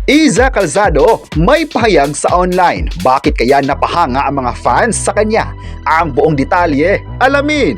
Iza Calzado may pahayag sa online. Bakit kaya napahanga ang mga fans sa kanya? Ang buong detalye, alamin!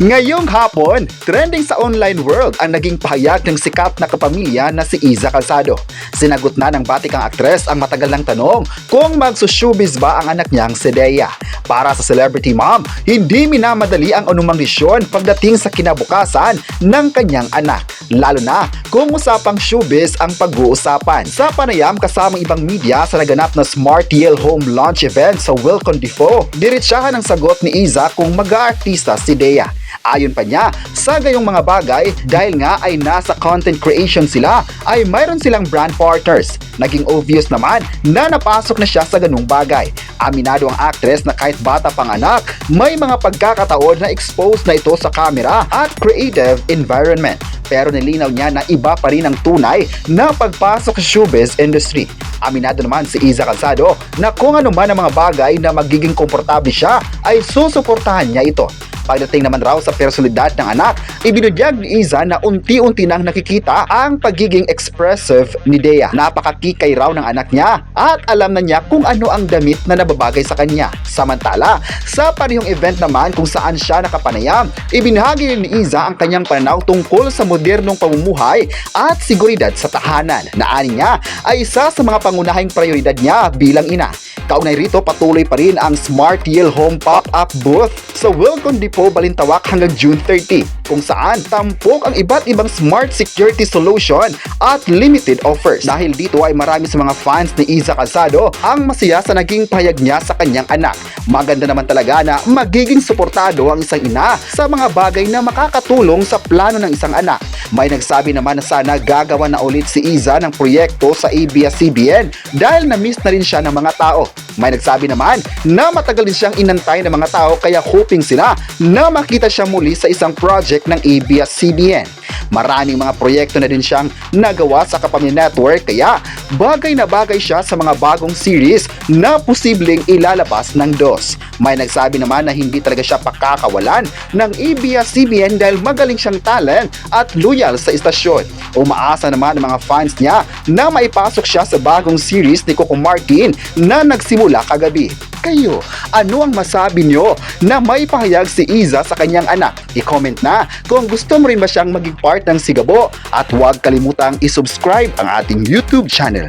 Ngayong hapon, trending sa online world ang naging pahayag ng sikat na kapamilya na si Iza Calzado. Sinagot na ng batikang aktres ang matagal ng tanong kung magsushowbiz ba ang anak niyang si Dea. Para sa celebrity mom, hindi minamadali ang anumang desisyon pagdating sa kinabukasan ng kanyang anak. Lalo na kung usapang showbiz ang pag-uusapan. Sa panayam kasamang ibang media sa naganap na Smart TL Home launch event sa Wilcon Difo, diretsahan ang sagot ni Iza kung mag-aartista si Dea. Ayon pa niya, sa gayong mga bagay, dahil nga ay nasa content creation sila, ay mayroon silang brand partners. Naging obvious naman na napasok na siya sa ganung bagay. Aminado ang actress na kahit bata pang anak, may mga pagkakataon na exposed na ito sa camera at creative environment. Pero nilinaw niya na iba pa rin ang tunay na pagpasok sa showbiz industry. Aminado naman si Iza Calzado na kung ano man ang mga bagay na magiging komportable siya, ay susuportahan niya ito. Pagdating naman raw sa personalidad ng anak, ibinudyag ni Iza na unti-unti nang nakikita ang pagiging expressive ni Dea. Napakakikay raw ng anak niya at alam na niya kung ano ang damit na nababagay sa kanya. Samantala, sa parehong event naman kung saan siya nakapanayam, ibinahagi ni Iza ang kanyang pananaw tungkol sa modernong pamumuhay at seguridad sa tahanan. Naanin niya ay isa sa mga pangunahing prioridad niya bilang ina. Kaugnay rito, patuloy pa rin ang Smart TL Home Pop-Up Booth sa Wilcon Depot, Balintawak hanggang June 30, kung saan tampok ang iba't ibang smart security solution at limited offers. Dahil dito ay marami sa mga fans ni Iza Calzado ang masaya sa naging pahayag niya sa kanyang anak. Maganda naman talaga na magiging suportado ang isang ina sa mga bagay na makakatulong sa plano ng isang anak. May nagsabi naman na sana gagawa na ulit si Iza ng proyekto sa ABS-CBN dahil na-miss na rin siya ng mga tao. May nagsabi naman na matagal din siyang inantay ng mga tao kaya hoping sila na makita siya muli sa isang project ng ABS-CBN. Maraming mga proyekto na din siyang nagawa sa Kapamilya Network kaya bagay na bagay siya sa mga bagong series na posibleng ilalabas ng DOS. May nagsabi naman na hindi talaga siya pakakawalan ng ABS-CBN dahil magaling siyang talent at loyal sa istasyon. Umaasa naman ang mga fans niya na maipasok siya sa bagong series ni Coco Martin na nagsimula kagabi. Kayo, ano ang masabi nyo na may pahayag si Iza sa kanyang anak? I-comment na kung gusto mo rin ba siyang maging part ng Sigabo at huwag kalimutang i-subscribe ang ating YouTube channel.